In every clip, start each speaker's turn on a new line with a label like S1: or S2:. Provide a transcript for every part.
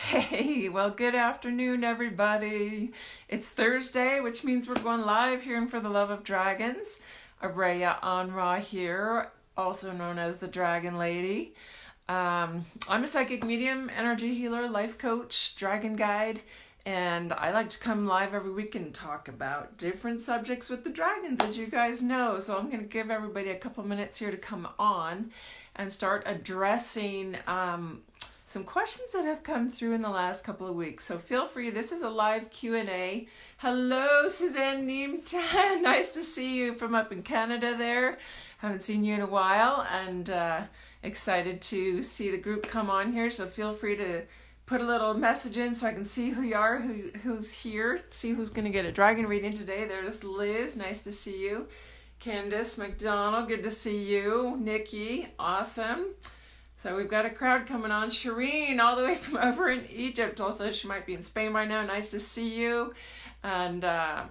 S1: Hey, well, good afternoon, everybody. It's Thursday, which means we're going live here in For the Love of Dragons. Araya Anra here, also known as the Dragon Lady. I'm a psychic medium, energy healer, life coach, dragon guide, and I like to come live every week and talk about different subjects with the dragons, as you guys know. So I'm going to give everybody a couple minutes here to come on and start addressing some questions that have come through in the last couple of weeks. So feel free. This is a live Q&A. Hello, Suzanne Neemtan. Nice to see you from up in Canada there. Haven't seen you in a while, and excited to see the group come on here. So feel free to put a little message in so I can see who you are, who's here, see who's going to get a dragon reading today. There's Liz. Nice to see you. Candace McDonald. Good to see you. Nikki. Awesome. So we've got a crowd coming on. Shireen, all the way from over in Egypt. Also, she might be in Spain by now. Nice to see you. And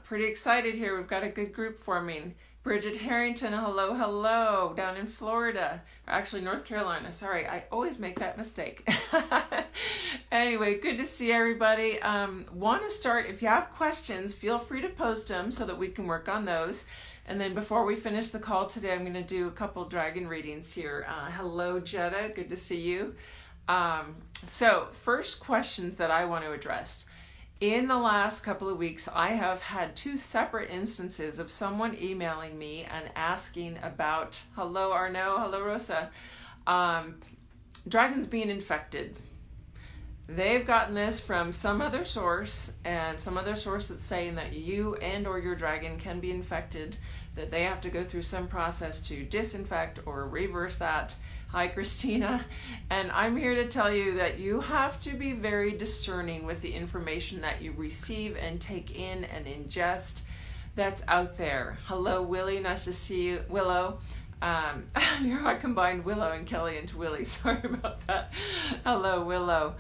S1: pretty excited here. We've got a good group forming. Bridget Harrington, hello, hello, down in Florida. Or actually, North Carolina. Sorry, I always make that mistake. Anyway, good to see everybody. Want to start, if you have questions, feel free to post them so that we can work on those. And then before we finish the call today, I'm going to do a couple dragon readings here. Hello, Jetta. Good to see you. So first questions that I want to address. In the last couple of weeks, I have had two separate instances of someone emailing me and asking about, hello, Arnaud. Hello, Rosa. Dragons being infected. They've gotten this from some other source, and some other source that's saying that you and or your dragon can be infected, that they have to go through some process to disinfect or reverse that. Hi, Christina. And I'm here to tell you that you have to be very discerning with the information that you receive and take in and ingest that's out there. Hello, Willie. Nice to see you. Willow. I combined Willow and Kelly into Willie. Sorry about that. Hello, Willow.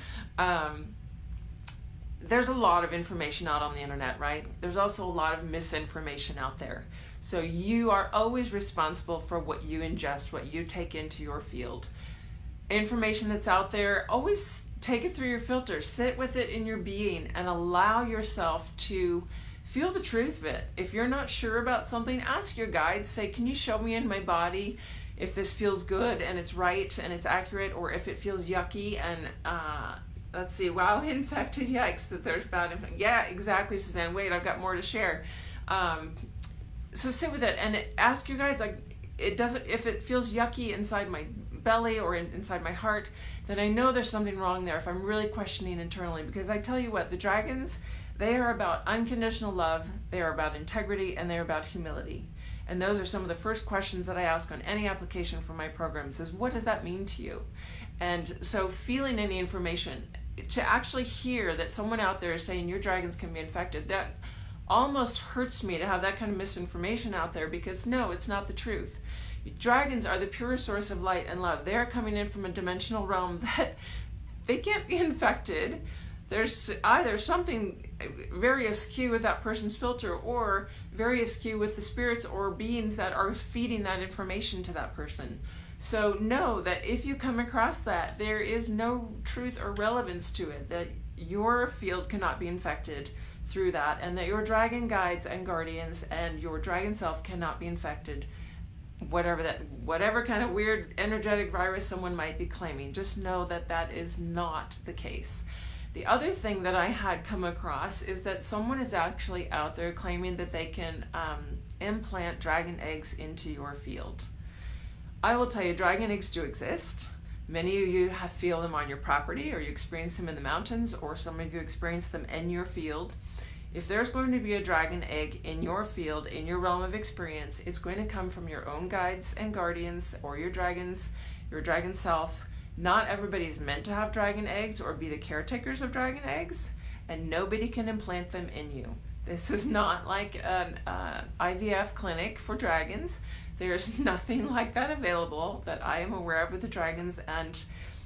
S1: There's a lot of information out on the internet, right? There's also a lot of misinformation out there. So you are always responsible for what you ingest, what you take into your field. Information that's out there, always take it through your filter. Sit with it in your being and allow yourself to feel the truth of it. If you're not sure about something, ask your guides. Say, can you show me in my body if this feels good and it's right and it's accurate, or if it feels yucky and let's see, wow, infected, yikes, that there's bad infection. Yeah, exactly, Suzanne. Wait, I've got more to share. So sit with it and ask your guides, like, if it feels yucky inside my belly or inside my heart, then I know there's something wrong there if I'm really questioning internally. Because I tell you what, the dragons, they are about unconditional love, they are about integrity, and they are about humility. And those are some of the first questions that I ask on any application for my programs is, what does that mean to you? And so feeling any information, to actually hear that someone out there is saying your dragons can be infected, that almost hurts me to have that kind of misinformation out there, because no, it's not the truth. Dragons are the pure source of light and love. They're coming in from a dimensional realm that they can't be infected. There's either something very askew with that person's filter, or very askew with the spirits or beings that are feeding that information to that person. So know that if you come across that, there is no truth or relevance to it, that your field cannot be infected through that, and that your dragon guides and guardians and your dragon self cannot be infected. Whatever kind of weird energetic virus someone might be claiming, just know that that is not the case. The other thing that I had come across is that someone is actually out there claiming that they can implant dragon eggs into your field. I will tell you, dragon eggs do exist. Many of you feel them on your property, or you experience them in the mountains, or some of you experience them in your field. If there's going to be a dragon egg in your field, in your realm of experience, it's going to come from your own guides and guardians, or your dragon self. Not everybody's meant to have dragon eggs or be the caretakers of dragon eggs, and nobody can implant them in you. This is not like an IVF clinic for dragons. There's nothing like that available that I am aware of with the dragons. And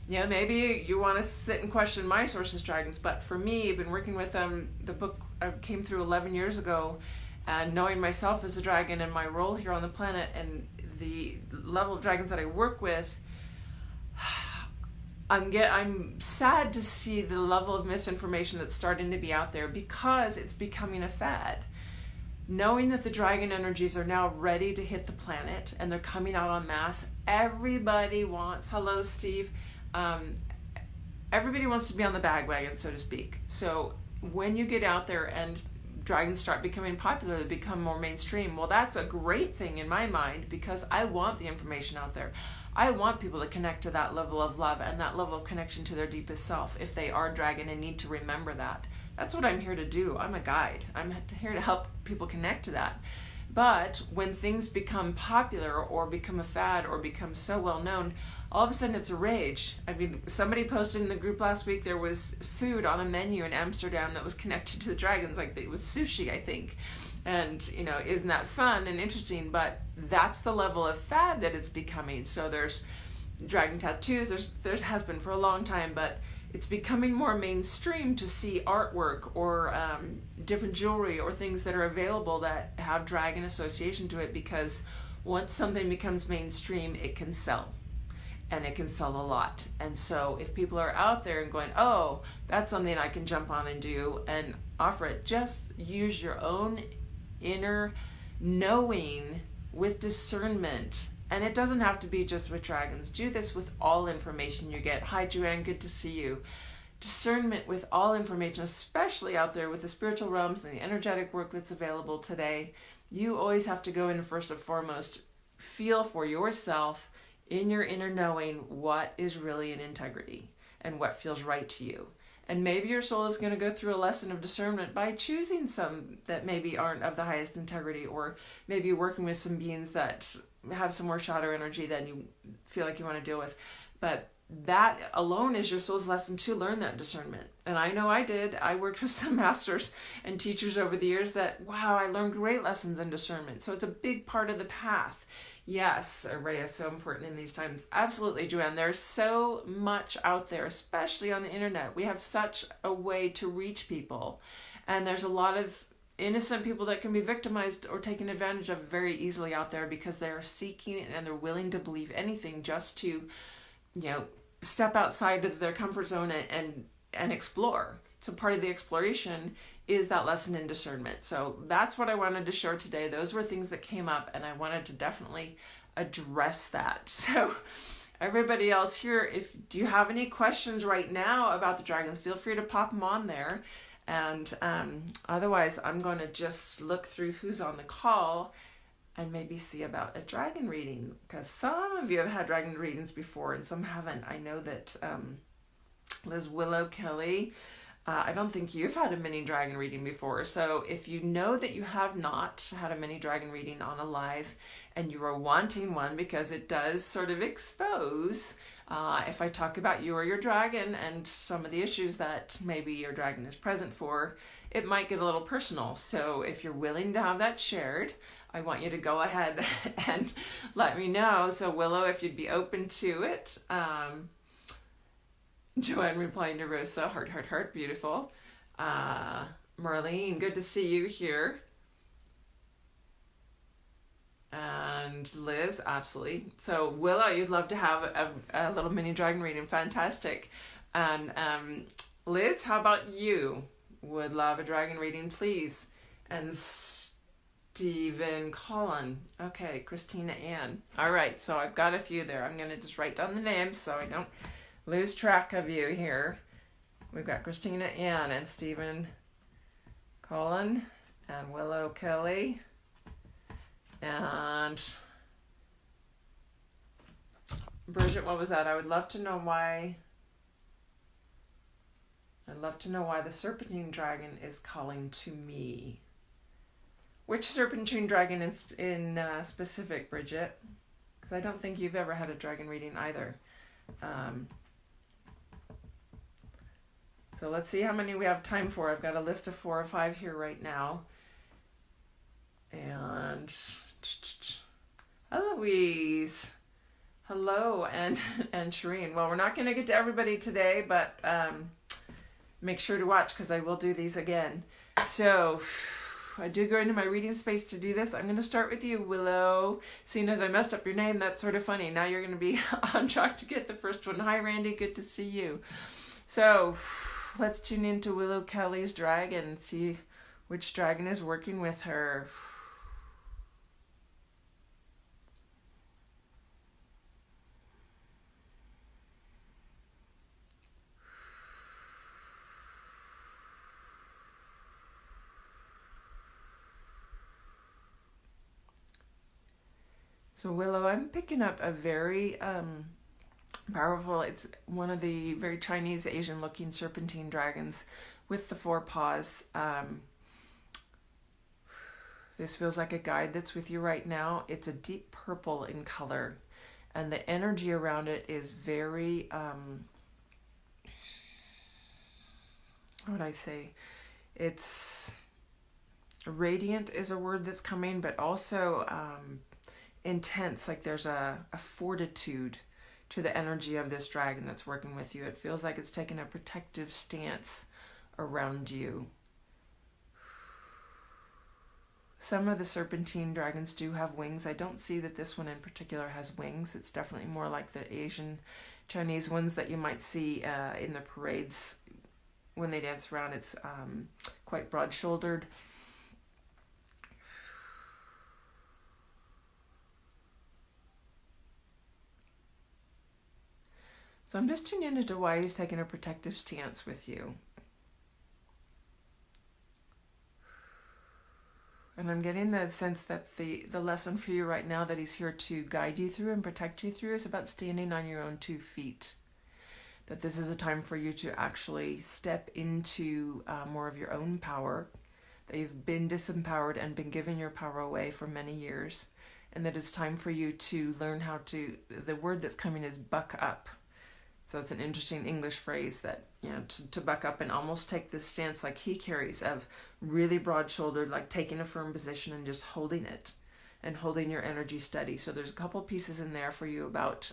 S1: maybe you want to sit and question my sources, dragons, but for me, I've been working with them. The book I came through 11 years ago, and knowing myself as a dragon and my role here on the planet and the level of dragons that I work with, I'm sad to see the level of misinformation that's starting to be out there because it's becoming a fad. Knowing that the dragon energies are now ready to hit the planet and they're coming out en masse, everybody wants, hello Steve, everybody wants to be on the bandwagon, so to speak. So when you get out there and dragons start becoming popular, they become more mainstream, well, that's a great thing in my mind, because I want the information out there. I want people to connect to that level of love and that level of connection to their deepest self if they are dragon and need to remember that. That's what I'm here to do. I'm a guide. I'm here to help people connect to that. But when things become popular or become a fad or become so well known, all of a sudden it's a rage. I mean, somebody posted in the group last week there was food on a menu in Amsterdam that was connected to the dragons, like it was sushi, I think. And, you know, isn't that fun and interesting? But that's the level of fad that it's becoming. So there's dragon tattoos, there's has been for a long time, but it's becoming more mainstream to see artwork or different jewelry or things that are available that have dragon association to it, because once something becomes mainstream, it can sell. And it can sell a lot. And so if people are out there and going, oh, that's something I can jump on and do and offer it, just use your own inner knowing with discernment. And it doesn't have to be just with dragons. Do this with all information you get. Hi, Joanne, good to see you. Discernment with all information, especially out there with the spiritual realms and the energetic work that's available today. You always have to go in first and foremost, feel for yourself in your inner knowing what is really in integrity and what feels right to you. And maybe your soul is going to go through a lesson of discernment by choosing some that maybe aren't of the highest integrity, or maybe working with some beings that have some more shadow energy than you feel like you want to deal with. But that alone is your soul's lesson to learn that discernment. And I know I did. I worked with some masters and teachers over the years that, wow, I learned great lessons in discernment. So it's a big part of the path. Yes, Array is so important in these times. Absolutely, Joanne. There's so much out there, especially on the internet. We have such a way to reach people. And there's a lot of innocent people that can be victimized or taken advantage of very easily out there because they are seeking and they're willing to believe anything just to, you know, step outside of their comfort zone and explore. So part of the exploration is that lesson in discernment. So that's what I wanted to share today. Those were things that came up and I wanted to definitely address that. So everybody else here, do you have any questions right now about the dragons, feel free to pop them on there. And otherwise, I'm going to just look through who's on the call and maybe see about a dragon reading, because some of you have had dragon readings before and some haven't. I know that Liz Willow Kelly, I don't think you've had a mini dragon reading before. So if you know that you have not had a mini dragon reading on a live and you are wanting one, because it does sort of expose if I talk about you or your dragon and some of the issues that maybe your dragon is present for, it might get a little personal. So if you're willing to have that shared, I want you to go ahead and let me know. So Willow, if you'd be open to it. Joanne replying to Rosa, heart, heart, heart, beautiful. Marlene, good to see you here. And Liz, absolutely. So Willow, you'd love to have a little mini dragon reading, fantastic. And Liz, how about you? Would love a dragon reading, please. And Stephen Colin. Okay, Christina Ann. All right, so I've got a few there. I'm going to just write down the names so I don't lose track of you here. We've got Christina Ann and Stephen Colin and Willow Kelly. And Bridget, what was that? I would love to know why. I'd love to know why the serpentine dragon is calling to me. Which serpentine dragon in specific, Bridget? Because I don't think you've ever had a dragon reading either. So let's see how many we have time for. I've got a list of 4 or 5 here right now. And Eloise, hello, and Shireen. Well, we're not going to get to everybody today, but make sure to watch because I will do these again. So I do go into my reading space to do this. I'm going to start with you, Willow. Seeing as I messed up your name, that's sort of funny. Now you're going to be on track to get the first one. Hi, Randy. Good to see you. So let's tune into Willow Kelly's dragon and see which dragon is working with her. So Willow, I'm picking up a very powerful, it's one of the very Chinese Asian looking serpentine dragons with the 4 paws. This feels like a guide that's with you right now. It's a deep purple in color, and the energy around it is very, what would I say? It's radiant is a word that's coming, but also intense, like there's a fortitude to the energy of this dragon that's working with you. It feels like it's taking a protective stance around you. Some of the serpentine dragons do have wings. I don't see that this one in particular has wings. It's definitely more like the Asian Chinese ones that you might see in the parades when they dance around. It's quite broad-shouldered. So I'm just tuning into why he's taking a protective stance with you. And I'm getting the sense that the lesson for you right now that he's here to guide you through and protect you through is about standing on your own 2 feet. That this is a time for you to actually step into more of your own power. That you've been disempowered and been giving your power away for many years. And that it's time for you to learn how to, the word that's coming is buck up. So it's an interesting English phrase that, you know, to buck up and almost take this stance like he carries of really broad-shouldered, like taking a firm position and just holding it and holding your energy steady. So there's a couple pieces in there for you about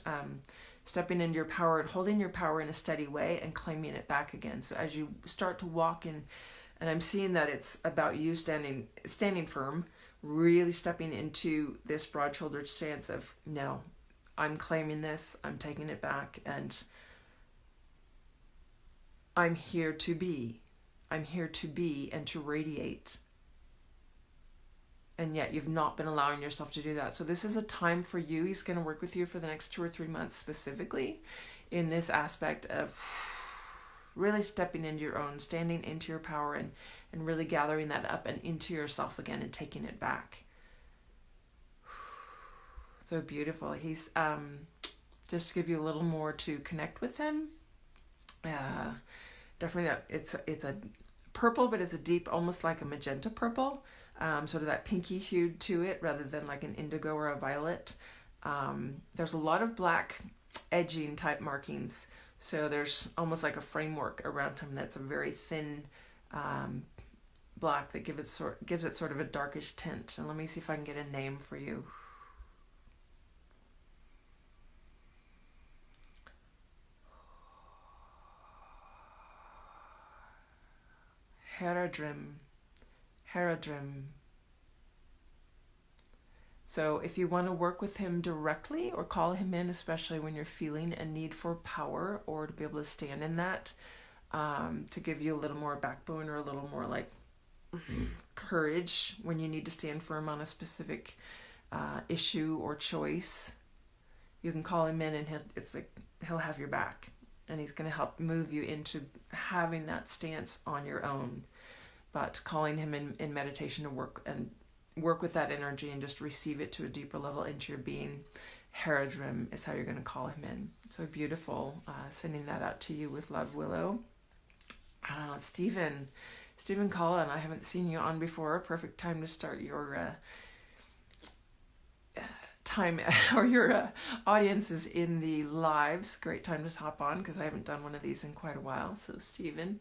S1: stepping into your power and holding your power in a steady way and claiming it back again. So as you start to walk in, and I'm seeing that it's about you standing firm, really stepping into this broad-shouldered stance of, no, I'm claiming this, I'm taking it back, and I'm here to be. I'm here to be and to radiate. And yet you've not been allowing yourself to do that. So this is a time for you. He's going to work with you for the next 2 or 3 months specifically in this aspect of really stepping into your own, standing into your power and really gathering that up and into yourself again and taking it back. So beautiful. He's just to give you a little more to connect with him. Definitely that it's a purple, but it's a deep, almost like a magenta purple, sort of that pinky hue to it rather than like an indigo or a violet. There's a lot of black edging type markings, so there's almost like a framework around him that's a very thin black that gives it sort of a darkish tint. And let me see if I can get a name for you. Herodrim. So if you want to work with him directly or call him in, especially when you're feeling a need for power or to be able to stand in that, to give you a little more backbone or a little more like courage when you need to stand firm on a specific issue or choice, you can call him in and he'll have your back. And he's going to help move you into having that stance on your own. But calling him in meditation to work with that energy and just receive it to a deeper level into your being. Herodrim is how you're going to call him in. So beautiful. Sending that out to you with love, Willow. Stephen Collin, I haven't seen you on before. Perfect time to start your time or your audiences in the lives. Great time to hop on because I haven't done one of these in quite a while. So Stephen,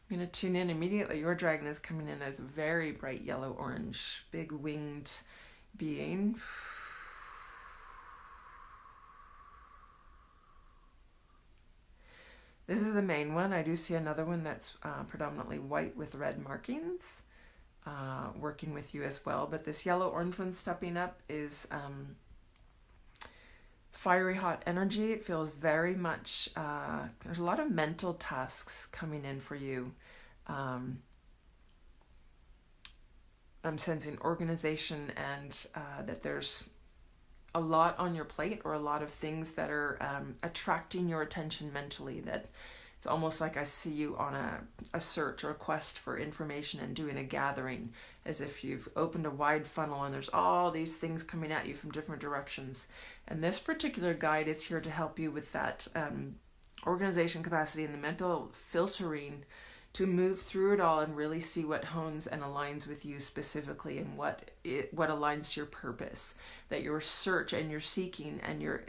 S1: I'm going to tune in immediately. Your dragon is coming in as a very bright yellow orange, big winged being. This is the main one. I do see another one that's predominantly white with red markings. working with you as well. But this yellow-orange one stepping up is fiery hot energy. It feels very much, there's a lot of mental tasks coming in for you. I'm sensing organization and that there's a lot on your plate, or a lot of things that are attracting your attention mentally, that it's almost like I see you on a search or a quest for information and doing a gathering, as if you've opened a wide funnel and there's all these things coming at you from different directions. And this particular guide is here to help you with that organization capacity and the mental filtering to move through it all and really see what hones and aligns with you specifically, and what aligns to your purpose, that your search and your seeking and you're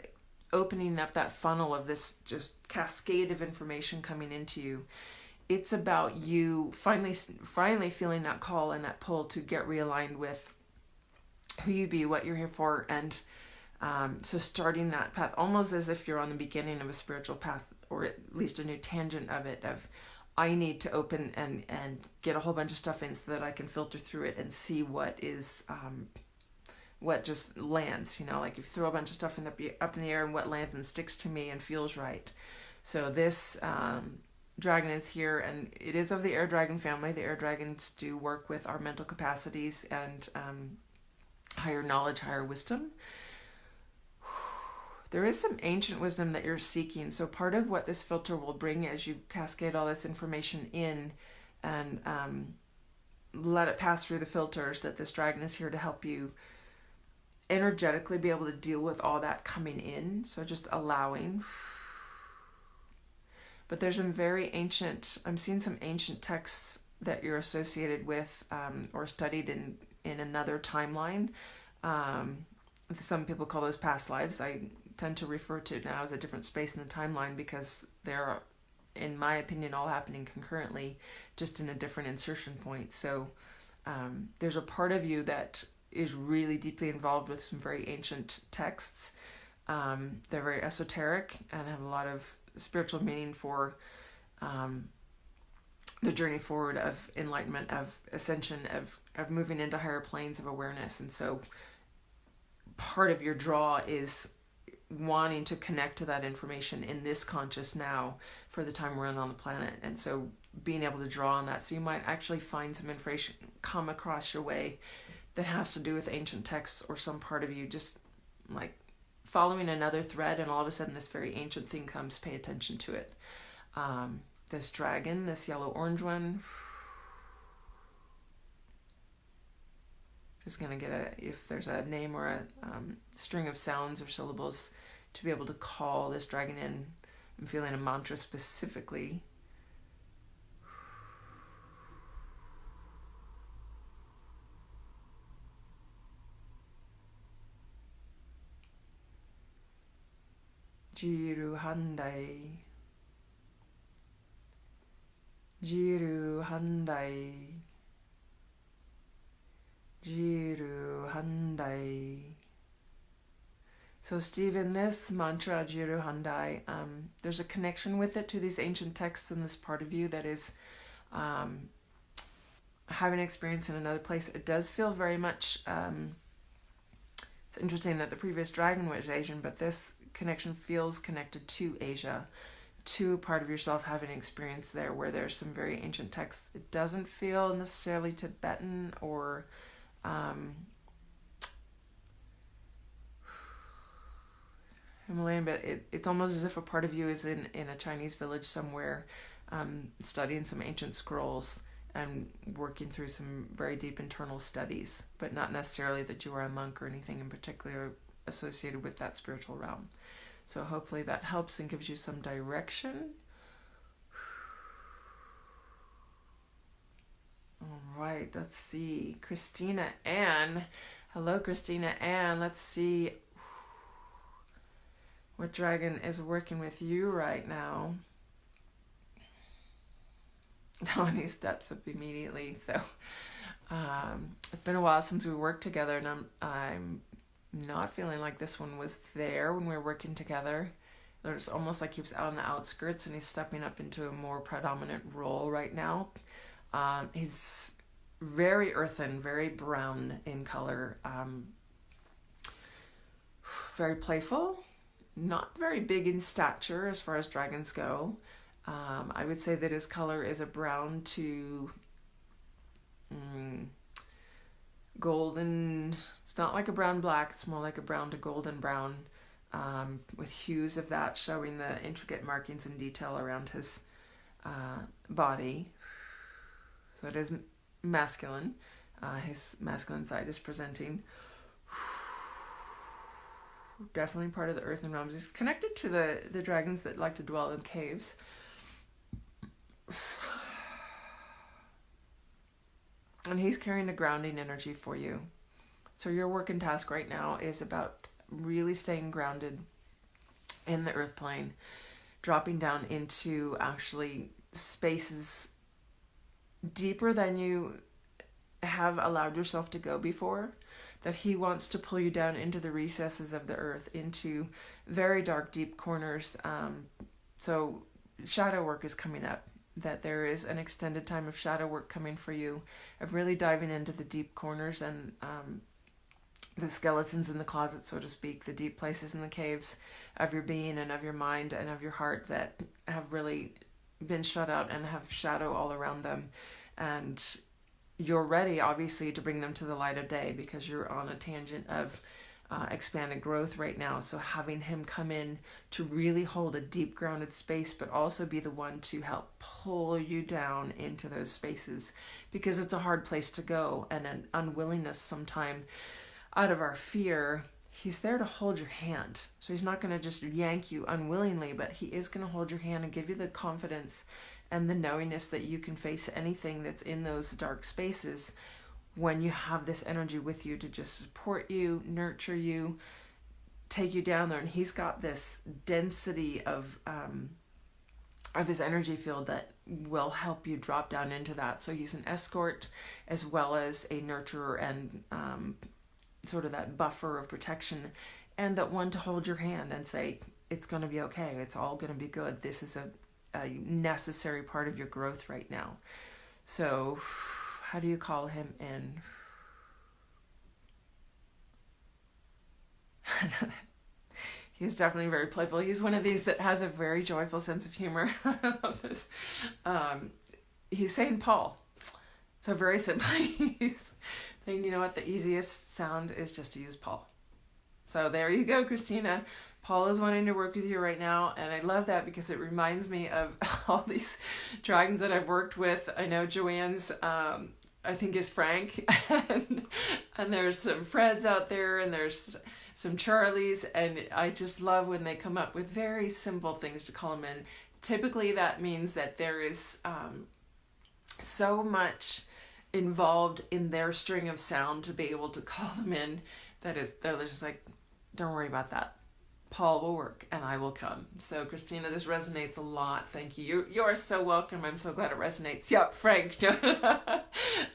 S1: opening up that funnel of this just cascade of information coming into you. It's about you finally feeling that call and that pull to get realigned with who you be, what you're here for, and so starting that path almost as if you're on the beginning of a spiritual path, or at least a new tangent of it, of I need to open and get a whole bunch of stuff in so that I can filter through it and see what is what just lands, like you throw a bunch of stuff up in the air, and what lands and sticks to me and feels right. So this dragon is here, and it is of the air dragon family. The air dragons do work with our mental capacities and higher knowledge, higher wisdom. There is some ancient wisdom that you're seeking. So part of what this filter will bring as you cascade all this information in and let it pass through the filters, that this dragon is here to help you energetically be able to deal with all that coming in. So just allowing. But there's some very ancient, I'm seeing some ancient texts that you're associated with or studied in another timeline. Some people call those past lives. I tend to refer to it now as a different space in the timeline, because they're, in my opinion, all happening concurrently, just in a different insertion point. So there's a part of you that is really deeply involved with some very ancient texts. They're very esoteric and have a lot of spiritual meaning for the journey forward of enlightenment, of ascension, of moving into higher planes of awareness. And so part of your draw is wanting to connect to that information in this conscious now for the time we're in on the planet. And so being able to draw on that. So you might actually find some information come across your way that has to do with ancient texts, or some part of you just like following another thread, and all of a sudden this very ancient thing comes. Pay attention to it. This dragon, this yellow-orange one, just going to get if there's a name or a string of sounds or syllables to be able to call this dragon in. I'm feeling a mantra specifically. Jiru Handai. Jiru Handai. Jiru Handai. So Stephen, this mantra, Jiru Handai, there's a connection with it to these ancient texts in this part of you that is having experience in another place. It does feel very much, it's interesting that the previous dragon was Asian, but this connection feels connected to Asia, to a part of yourself having experience there where there's some very ancient texts. It doesn't feel necessarily Tibetan or Himalayan, but it's almost as if a part of you is in a Chinese village somewhere, studying some ancient scrolls and working through some very deep internal studies, but not necessarily that you are a monk or anything in particular associated with that spiritual realm. So hopefully that helps and gives you some direction. All right, let's see. Christina Ann. Hello, Christina Ann. Let's see what dragon is working with you right now. Oh, and he steps up immediately. So it's been a while since we worked together, and I'm not feeling like this one was there when we were working together. There's almost like he was out on the outskirts, and he's stepping up into a more predominant role right now. He's very earthen, very brown in color, very playful, not very big in stature as far as dragons go. I would say that his color is a brown to golden. It's not like a brown black, it's more like a brown to golden brown, with hues of that showing the intricate markings and detail around his body. So it is masculine. His masculine side is presenting. Definitely part of the earthen realms. He's connected to the dragons that like to dwell in caves. And he's carrying a grounding energy for you. So your work and task right now is about really staying grounded in the earth plane, dropping down into actually spaces deeper than you have allowed yourself to go before, that he wants to pull you down into the recesses of the earth, into very dark, deep corners. So shadow work is coming up, that there is an extended time of shadow work coming for you, of really diving into the deep corners and the skeletons in the closet, so to speak, the deep places in the caves of your being and of your mind and of your heart that have really been shut out and have shadow all around them. And you're ready, obviously, to bring them to the light of day, because you're on a tangent of expanded growth right now. So having him come in to really hold a deep grounded space, but also be the one to help pull you down into those spaces, because it's a hard place to go, and an unwillingness sometime out of our fear. He's there to hold your hand. So he's not going to just yank you unwillingly, but he is going to hold your hand and give you the confidence and the knowingness that you can face anything that's in those dark spaces, when you have this energy with you to just support you, nurture you, take you down there. And he's got this density of his energy field that will help you drop down into that. So he's an escort as well as a nurturer, and sort of that buffer of protection, and that one to hold your hand and say, it's going to be okay. It's all going to be good. This is a necessary part of your growth right now. So how do you call him in? He's definitely very playful. He's one of these that has a very joyful sense of humor. I love this. He's saying Paul. So very simply, he's saying, you know what, the easiest sound is just to use Paul. So there you go, Christina. Paul is wanting to work with you right now, and I love that because it reminds me of all these dragons that I've worked with. I know Joanne's, I think, is Frank, and there's some Freds out there, and there's some Charlies, and I just love when they come up with very simple things to call them in. Typically that means that there is so much involved in their string of sound to be able to call them in, they're just like, don't worry about that. Paul will work and I will come. So Christina, this resonates a lot. Thank you. You are so welcome. I'm so glad it resonates. Yep, Frank. I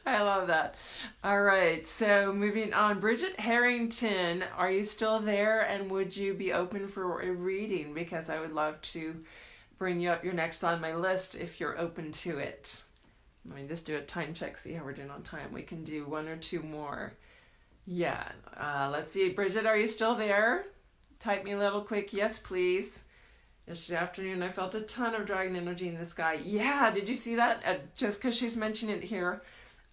S1: love that. All right. So moving on. Bridget Harrington, are you still there? And would you be open for a reading? Because I would love to bring you up. You're next on my list if you're open to it. Let me just do a time check, see how we're doing on time. We can do one or two more. Yeah. Let's see. Bridget, are you still there? Type me a little quick, yes, please. Yesterday afternoon, I felt a ton of dragon energy in the sky. Yeah, did you see that? Just because she's mentioning it here.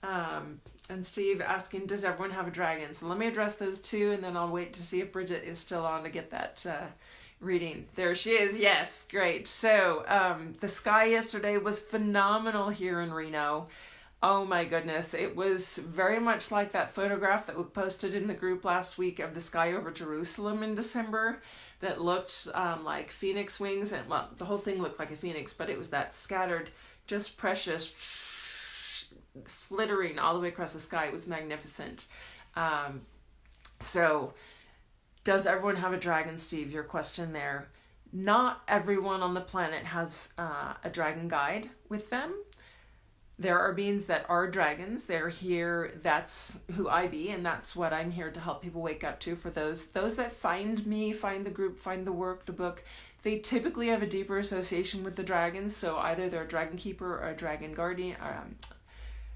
S1: And Steve asking, does everyone have a dragon? So let me address those two, and then I'll wait to see if Bridget is still on to get that reading. There she is. Yes, great. So the sky yesterday was phenomenal here in Reno. Oh my goodness. It was very much like that photograph that we posted in the group last week of the sky over Jerusalem in December that looked like phoenix wings. And well, the whole thing looked like a phoenix, but it was that scattered, just precious, flittering all the way across the sky. It was magnificent. So does everyone have a dragon, Steve? Your question there. Not everyone on the planet has a dragon guide with them. There are beings that are dragons. They're here. That's who I be, and that's what I'm here to help people wake up to. For those that find me, find the group, find the work, the book, they typically have a deeper association with the dragons. So either they're a dragon keeper or a dragon guardian,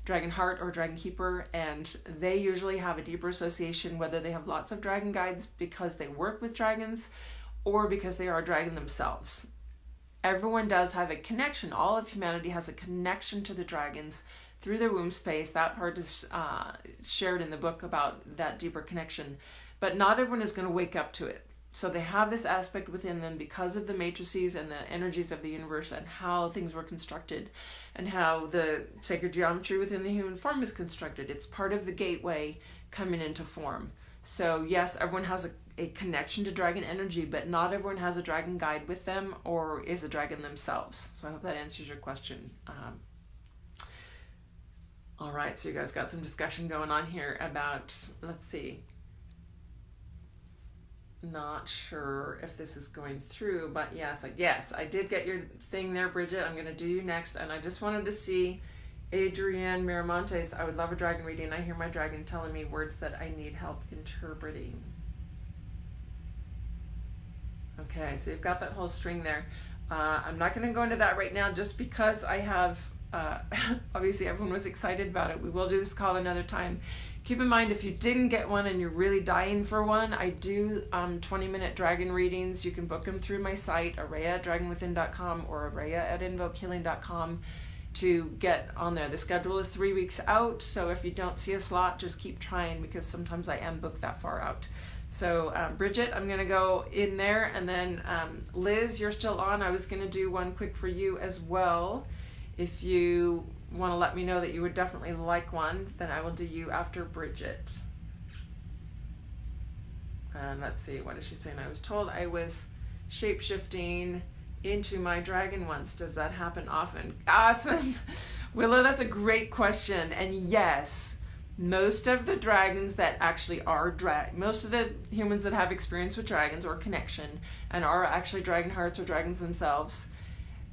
S1: dragon heart or dragon keeper, and they usually have a deeper association, whether they have lots of dragon guides because they work with dragons or because they are a dragon themselves. Everyone does have a connection. All of humanity has a connection to the dragons through their womb space. That part is shared in the book about that deeper connection, but not everyone is going to wake up to it. So they have this aspect within them because of the matrices and the energies of the universe and how things were constructed and how the sacred geometry within the human form is constructed. It's part of the gateway coming into form. So yes, everyone has a connection to dragon energy, but not everyone has a dragon guide with them or is a dragon themselves. So I hope that answers your question. All right, so you guys got some discussion going on here about, let's see. Not sure if this is going through, but yes, I did get your thing there, Bridget. I'm going to do you next. And I just wanted to see Adrienne Miramontes. I would love a dragon reading. I hear my dragon telling me words that I need help interpreting. Okay, so you've got that whole string there. I'm not going to go into that right now just because I have, obviously everyone was excited about it. We will do this call another time. Keep in mind, if you didn't get one and you're really dying for one, I do 20-minute dragon readings. You can book them through my site, araya@dragonwithin.com or araya@invokehealing.com to get on there. The schedule is 3 weeks out, so if you don't see a slot, just keep trying because sometimes I am booked that far out. So Bridget, I'm going to go in there, and then Liz, you're still on. I was going to do one quick for you as well. If you want to let me know that you would definitely like one, then I will do you after Bridget. And let's see, what is she saying? I was told I was shape-shifting into my dragon once. Does that happen often? Awesome. Willow, that's a great question. And yes, most of the dragons that actually are most of the humans that have experience with dragons or connection and are actually dragon hearts or dragons themselves,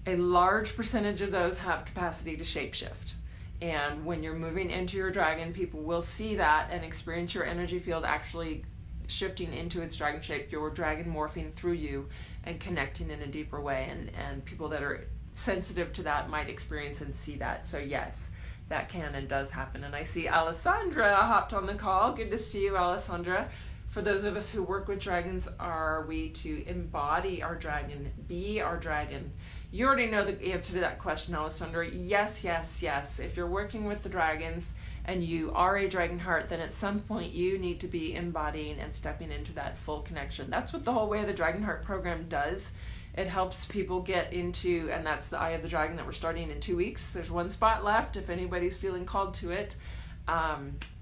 S1: a large percentage of those have capacity to shapeshift. And when you're moving into your dragon, people will see that and experience your energy field actually shifting into its dragon shape, your dragon morphing through you and connecting in a deeper way. And people that are sensitive to that might experience and see that. So yes, that can and does happen. And I see Alessandra hopped on the call. Good to see you, Alessandra. For those of us who work with dragons, are we to embody our dragon, be our dragon? You already know the answer to that question, Alessandra. Yes, yes, yes. If you're working with the dragons and you are a dragon heart, then at some point you need to be embodying and stepping into that full connection. That's what the whole Way of the Dragon Heart program does. It helps people get into, and that's the Eye of the Dragon that we're starting in 2 weeks. There's one spot left if anybody's feeling called to it.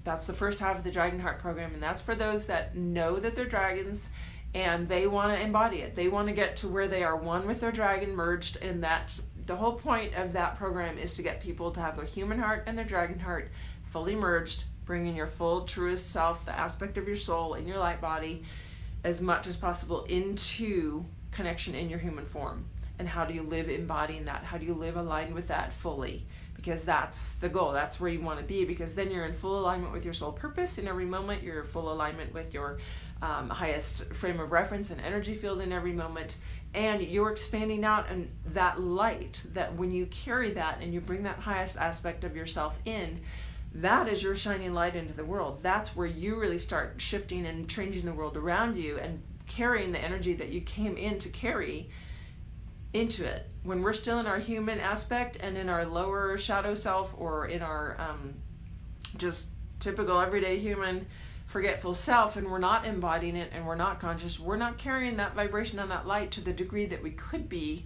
S1: That's the first half of the Dragon Heart program, and that's for those that know that they're dragons and they want to embody it. They want to get to where they are one with their dragon merged, and that's the whole point of that program, is to get people to have their human heart and their dragon heart fully merged, bringing your full truest self, the aspect of your soul in your light body, as much as possible into connection in your human form. And how do you live embodying that? How do you live aligned with that fully? Because that's the goal. That's where you want to be, because then you're in full alignment with your soul purpose in every moment. You're in full alignment with your highest frame of reference and energy field in every moment. And you're expanding out, and that light, that when you carry that and you bring that highest aspect of yourself in, that is your shining light into the world. That's where you really start shifting and changing the world around you and carrying the energy that you came in to carry into it. When we're still in our human aspect and in our lower shadow self, or in our just typical everyday human forgetful self, and we're not embodying it and we're not conscious, we're not carrying that vibration on that light to the degree that we could be.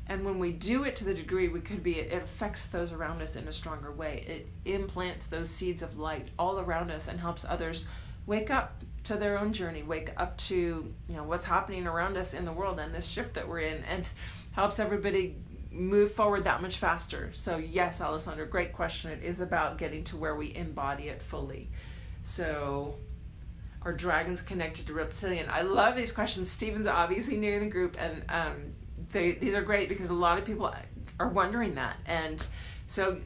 S1: And when we do it to the degree we could be, it affects those around us in a stronger way. It implants those seeds of light all around us and helps others wake up to their own journey, wake up to what's happening around us in the world and this shift that we're in, and helps everybody move forward that much faster. So yes, Alessandra, great question. It is about getting to where we embody it fully. So are dragons connected to reptilian? I love these questions. Stephen's obviously new in the group, and these are great because a lot of people are wondering that. And so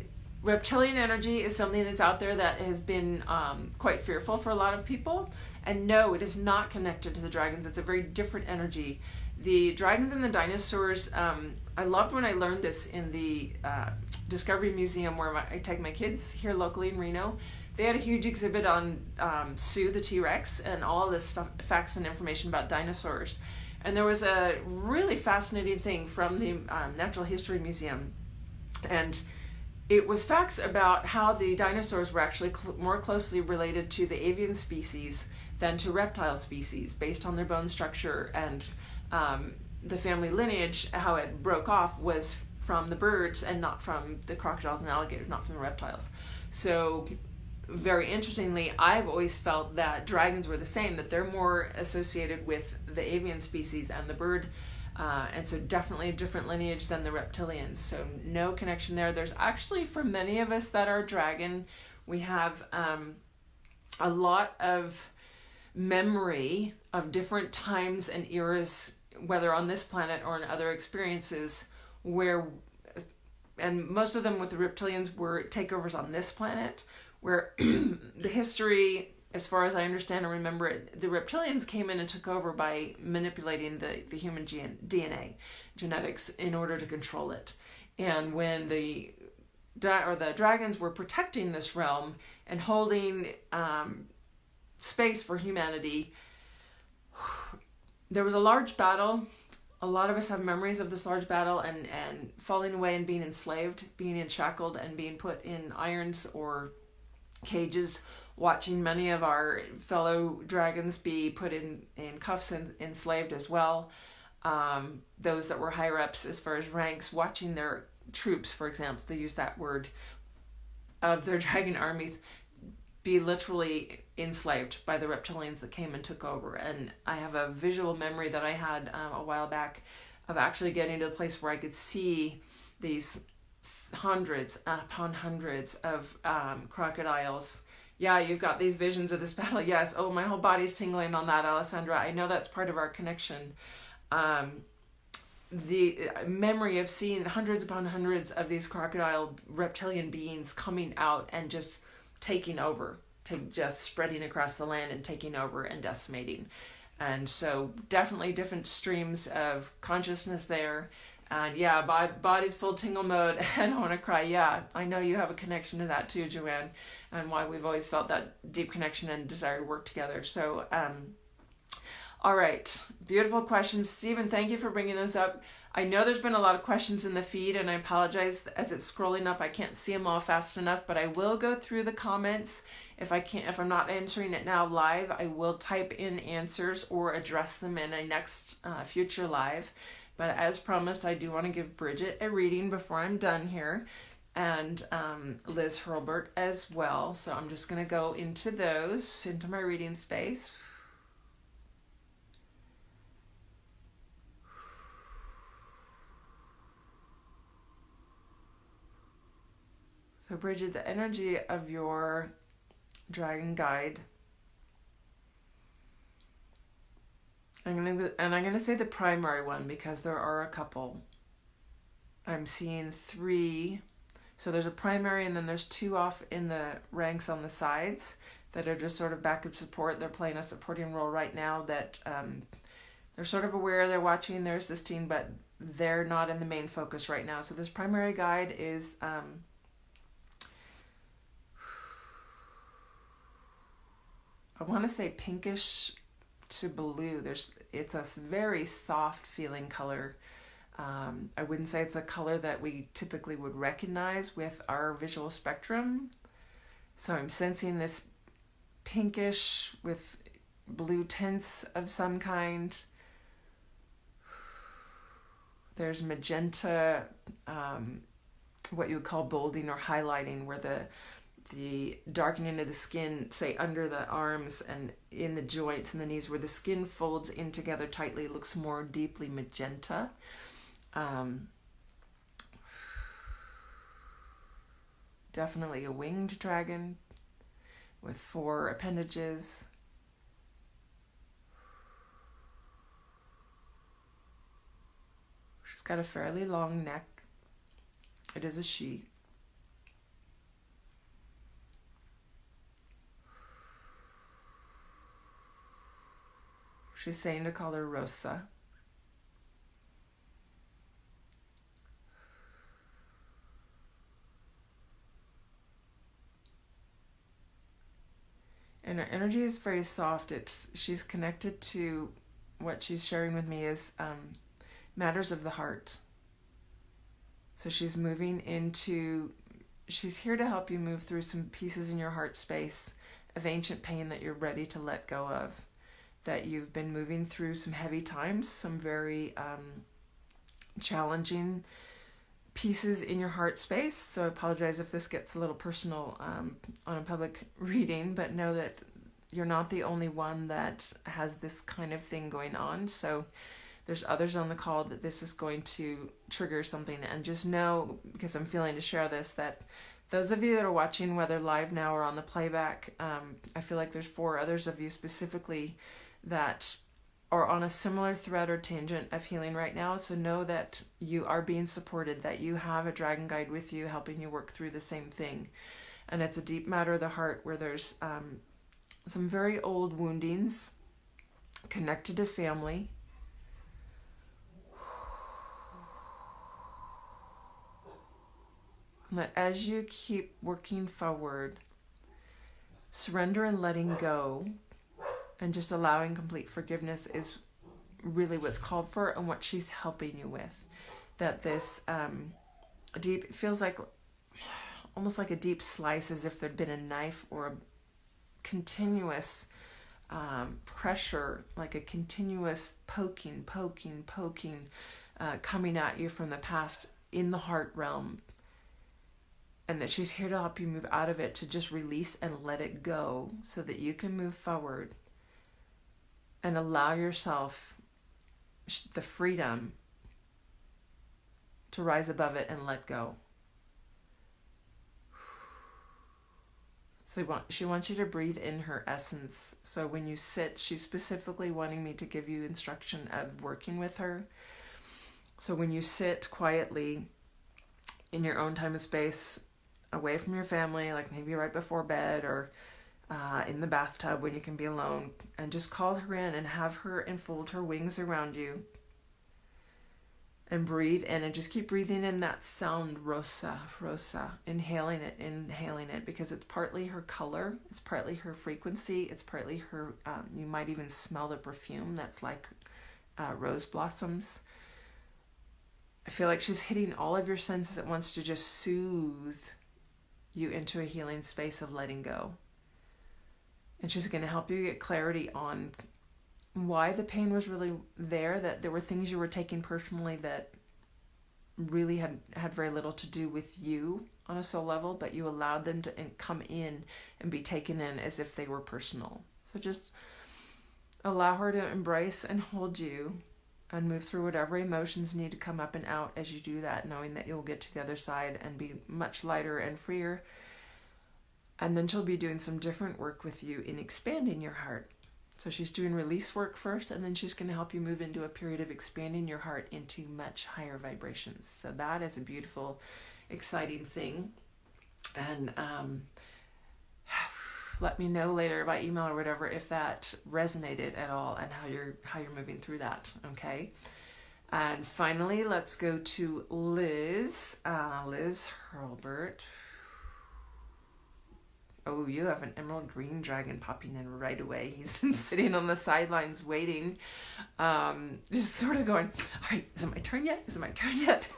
S1: reptilian energy is something that's out there that has been quite fearful for a lot of people. And no, it is not connected to the dragons. It's a very different energy. The dragons and the dinosaurs I loved when I learned this in the Discovery Museum where I take my kids here locally in Reno. They had a huge exhibit on Sue the T-Rex and all this stuff, facts and information about dinosaurs. And there was a really fascinating thing from the Natural History Museum. And it was facts about how the dinosaurs were actually more closely related to the avian species than to reptile species based on their bone structure, and the family lineage, how it broke off, was from the birds and not from the crocodiles and alligators, not from the reptiles. So very interestingly, I've always felt that dragons were the same, that they're more associated with the avian species and the bird, and so definitely a different lineage than the reptilians. So no connection there. There's actually, for many of us that are dragon, we have a lot of memory of different times and eras, whether on this planet or in other experiences, where, and most of them with the reptilians were takeovers on this planet, where the history, as far as I understand and remember it, the reptilians came in and took over by manipulating the human DNA, genetics, in order to control it. And when the dragons were protecting this realm and holding space for humanity, there was a large battle. A lot of us have memories of this large battle and falling away and being enslaved, being shackled and being put in irons or cages, watching many of our fellow dragons be put in cuffs and enslaved as well. Those that were higher ups as far as ranks, watching their troops, for example, to use that word, of their dragon armies be literally enslaved by the reptilians that came and took over. And I have a visual memory that I had a while back of actually getting to the place where I could see these hundreds upon hundreds of crocodiles. Yeah, you've got these visions of this battle. Yes. Oh, my whole body's tingling on that, Alessandra. I know that's part of our connection. The memory of seeing hundreds upon hundreds of these crocodile reptilian beings coming out and just taking over, just spreading across the land and taking over and decimating. And so definitely different streams of consciousness there. And yeah, body's full tingle mode and I want to cry. Yeah, I know you have a connection to that too, Joanne, and why we've always felt that deep connection and desire to work together. So, all right, beautiful questions. Stephen, thank you for bringing those up. I know there's been a lot of questions in the feed, and I apologize as it's scrolling up. I can't see them all fast enough, but I will go through the comments. If I'm not answering it now live, I will type in answers or address them in a next future live. But as promised, I do want to give Bridget a reading before I'm done here, and Liz Hurlbert as well. So I'm just going to go into my reading space. So Bridget, the energy of your dragon guide, I'm gonna say the primary one because there are a couple. I'm seeing 3. So there's a primary and then there's 2 off in the ranks on the sides that are just sort of backup support. They're playing a supporting role right now, that they're sort of aware, they're watching, they're assisting, but they're not in the main focus right now. So this primary guide is I want to say pinkish to blue. It's a very soft feeling color. I wouldn't say it's a color that we typically would recognize with our visual spectrum. So I'm sensing this pinkish with blue tints of some kind. There's magenta, what you would call bolding or highlighting, where the darkening of the skin, say under the arms and in the joints and the knees, where the skin folds in together tightly, looks more deeply magenta. Definitely a winged dragon with 4 appendages. She's got a fairly long neck. It is a she. She's saying to call her Rosa. And her energy is very soft. She's connected to what she's sharing with me is matters of the heart. So she's here to help you move through some pieces in your heart space of ancient pain that you're ready to let go of. That you've been moving through some heavy times, some very challenging pieces in your heart space. So I apologize if this gets a little personal on a public reading, but know that you're not the only one that has this kind of thing going on. So there's others on the call that this is going to trigger something. And just know, because I'm feeling to share this, that those of you that are watching, whether live now or on the playback, I feel like there's 4 others of you specifically that are on a similar thread or tangent of healing right now. So know that you are being supported, that you have a dragon guide with you helping you work through the same thing. And it's a deep matter of the heart where there's some very old woundings connected to family. And that as you keep working forward, surrender and letting go and just allowing complete forgiveness is really what's called for and what she's helping you with. That this deep, it feels like almost like a deep slice, as if there'd been a knife or a continuous pressure, like a continuous poking, coming at you from the past in the heart realm. And that she's here to help you move out of it, to just release and let it go so that you can move forward and allow yourself the freedom to rise above it and let go. So she wants you to breathe in her essence. So when you sit, she's specifically wanting me to give you instruction of working with her. So when you sit quietly in your own time and space, away from your family, like maybe right before bed or in the bathtub when you can be alone, and just call her in and have her enfold her wings around you and breathe in, and just keep breathing in that sound, rosa, inhaling it, because it's partly her color, it's partly her frequency, it's partly her, you might even smell the perfume that's like rose blossoms. I feel like she's hitting all of your senses at once to just soothe you into a healing space of letting go. And she's going to help you get clarity on why the pain was really there, that there were things you were taking personally that really had very little to do with you on a soul level, but you allowed them to come in and be taken in as if they were personal. So just allow her to embrace and hold you and move through whatever emotions need to come up and out as you do that, knowing that you'll get to the other side and be much lighter and freer. And then she'll be doing some different work with you in expanding your heart. So she's doing release work first, and then she's going to help you move into a period of expanding your heart into much higher vibrations. So that is a beautiful, exciting thing. And let me know later by email or whatever if that resonated at all and how you're moving through that. Okay. And finally, let's go to Liz. Liz Hurlbert. Oh, you have an emerald green dragon popping in right away. He's been sitting on the sidelines waiting, just sort of going, all right, is it my turn yet?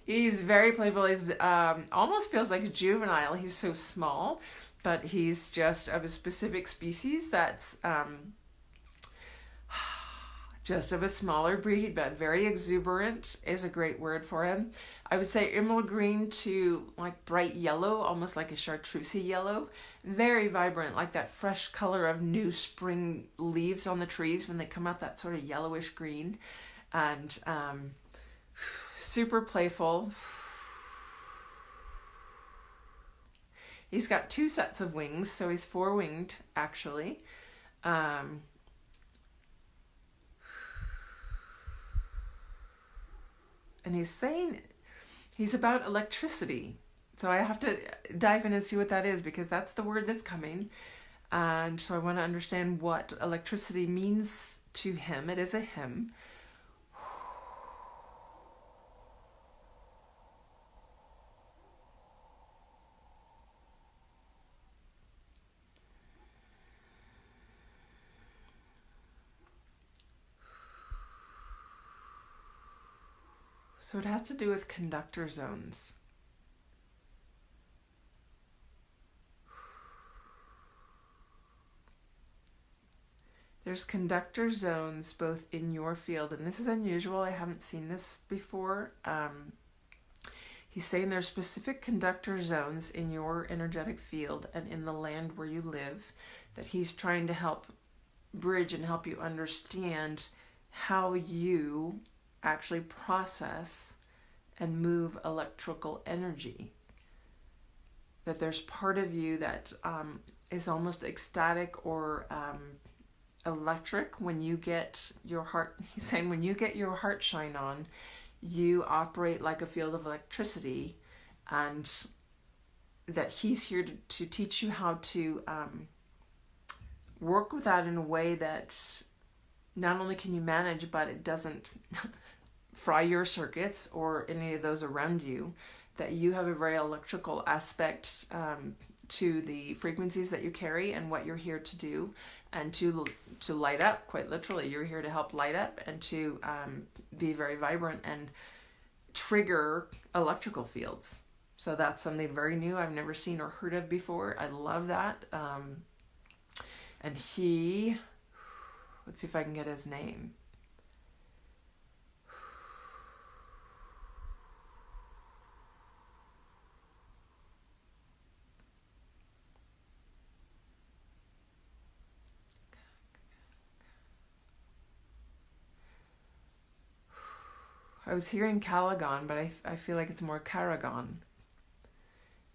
S1: He's very playful. He's almost feels like a juvenile. He's so small, but he's just of a specific species that's just of a smaller breed, but very exuberant is a great word for him. I would say emerald green to like bright yellow, almost like a chartreuse yellow. Very vibrant, like that fresh color of new spring leaves on the trees when they come out, that sort of yellowish green. And super playful. He's got 2 sets of wings, so he's 4-winged actually. And he's saying he's about electricity. So I have to dive in and see what that is, because that's the word that's coming. And so I want to understand what electricity means to him. It is a him. So it has to do with conductor zones. There's conductor zones both in your field, and this is unusual. I haven't seen this before. He's saying there's specific conductor zones in your energetic field and in the land where you live that he's trying to help bridge and help you understand how you actually process and move electrical energy. That there's part of you that is almost ecstatic or electric when you get your heart, he's saying when you get your heart shine on, you operate like a field of electricity, and that he's here to teach you how to work with that in a way that not only can you manage, but it doesn't fry your circuits or any of those around you, that you have a very electrical aspect to the frequencies that you carry and what you're here to do, and to light up, quite literally. You're here to help light up and to be very vibrant and trigger electrical fields. So that's something very new I've never seen or heard of before. I love that. And he, let's see if I can get his name. I was hearing Calagon, but I feel like it's more Caragon.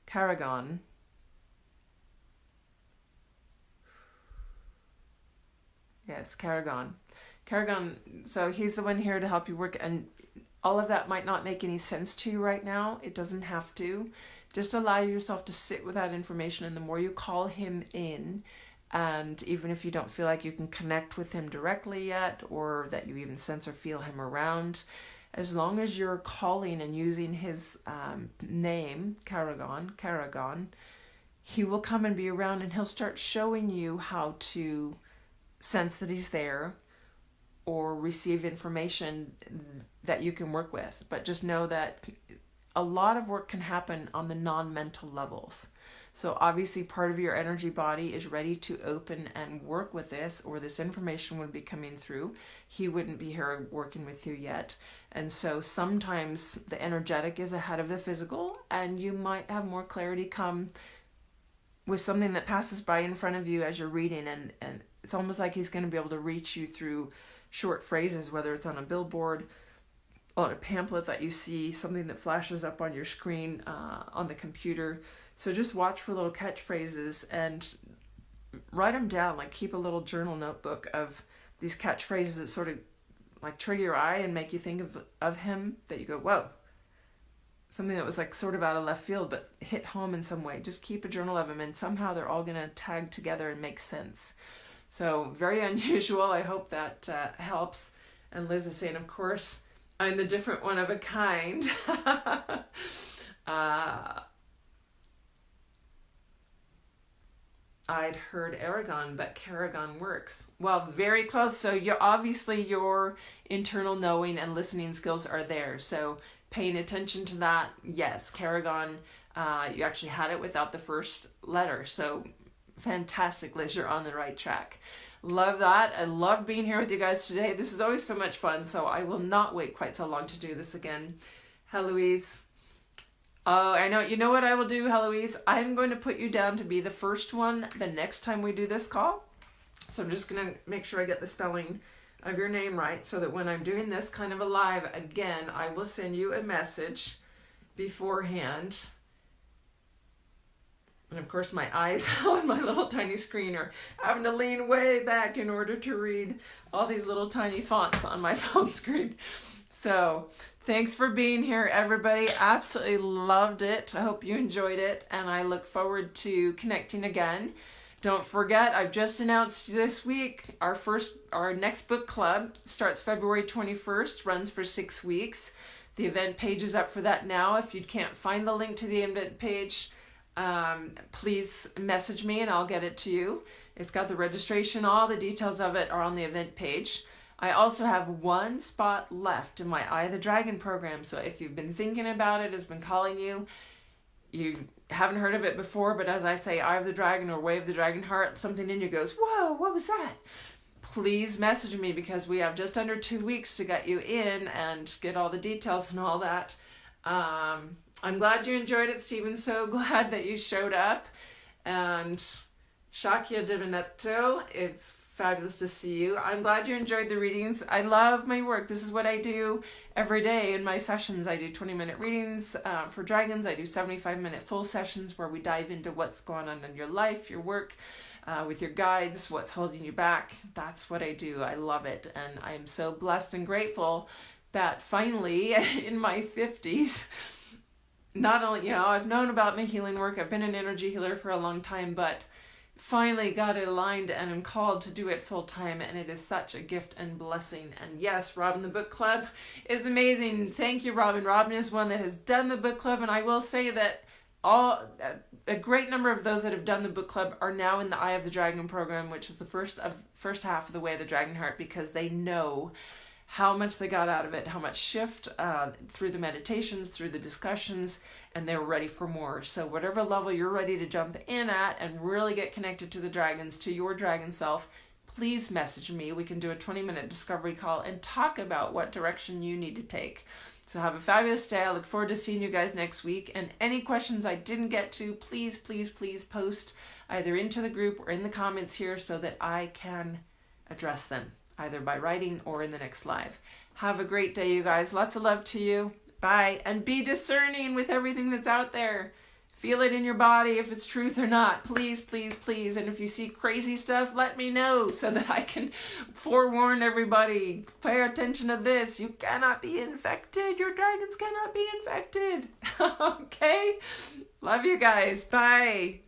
S1: Caragon. Yes, Caragon. Caragon, so he's the one here to help you work, and all of that might not make any sense to you right now. It doesn't have to. Just allow yourself to sit with that information, and the more you call him in, and even if you don't feel like you can connect with him directly yet, or that you even sense or feel him around, as long as you're calling and using his name, Caragon, he will come and be around, and he'll start showing you how to sense that he's there or receive information that you can work with. But just know that a lot of work can happen on the non-mental levels. So obviously part of your energy body is ready to open and work with this, or this information would be coming through. He wouldn't be here working with you yet. And so sometimes the energetic is ahead of the physical, and you might have more clarity come with something that passes by in front of you as you're reading, and it's almost like he's going to be able to reach you through short phrases, whether it's on a billboard, on a pamphlet that you see, something that flashes up on your screen, on the computer. So just watch for little catchphrases and write them down. Like keep a little journal notebook of these catchphrases that sort of like trigger your eye and make you think of him, that you go, whoa, something that was like sort of out of left field but hit home in some way. Just keep a journal of them, and somehow they're all going to tag together and make sense. So very unusual. I hope that helps. And Liz is saying, of course, I'm the different one of a kind. I'd heard Aragon, but Caragon works. Well, very close. So you're obviously your internal knowing and listening skills are there. So paying attention to that, yes, Caragon, you actually had it without the first letter. So fantastic, Liz, you're on the right track. Love that. I love being here with you guys today. This is always so much fun, so I will not wait quite so long to do this again. Heloise. Oh, I know. You know what I will do, Heloise? I'm going to put you down to be the first one the next time we do this call. So I'm just going to make sure I get the spelling of your name right, so that when I'm doing this kind of a live again, I will send you a message beforehand. And of course my eyes on my little tiny screen are having to lean way back in order to read all these little tiny fonts on my phone screen. So thanks for being here, everybody. Absolutely loved it. I hope you enjoyed it, and I look forward to connecting again. Don't forget, I've just announced this week our next book club starts February 21st, runs for 6 weeks. The event page is up for that now. If you can't find the link to the event page, please message me and I'll get it to you. It's got the registration, all the details of it are on the event page. I also have one spot left in my Eye of the Dragon program. So if you've been thinking about it, has been calling you, you haven't heard of it before, but as I say, Eye of the Dragon or Way of the Dragon Heart, something in you goes, whoa, what was that? Please message me, because we have just under 2 weeks to get you in and get all the details and all that. I'm glad you enjoyed it, Stephen. So glad that you showed up. And Shakya Divinetto, it's fabulous to see you. I'm glad you enjoyed the readings. I love my work. This is what I do every day in my sessions. I do 20-minute readings for dragons. I do 75-minute full sessions where we dive into what's going on in your life, your work, with your guides, what's holding you back. That's what I do. I love it. And I'm so blessed and grateful that finally in my 50s, not only, I've known about my healing work, I've been an energy healer for a long time, but finally got it aligned and I'm called to do it full time, and it is such a gift and blessing. And yes, Robin, the book club is amazing. Thank you, Robin. Robin is one that has done the book club, and I will say that a great number of those that have done the book club are now in the Eye of the Dragon program, which is the first half of the Way of the Dragon Heart, because they know how much they got out of it, how much shift through the meditations, through the discussions, and they're ready for more. So whatever level you're ready to jump in at and really get connected to the dragons, to your dragon self, please message me. We can do a 20-minute discovery call and talk about what direction you need to take. So have a fabulous day. I look forward to seeing you guys next week. And any questions I didn't get to, please, please, please post either into the group or in the comments here so that I can address them, either by writing or in the next live. Have a great day, you guys. Lots of love to you. Bye. And be discerning with everything that's out there. Feel it in your body if it's truth or not. Please, please, please. And if you see crazy stuff, let me know so that I can forewarn everybody. Pay attention to this. You cannot be infected. Your dragons cannot be infected. Okay? Love you guys. Bye.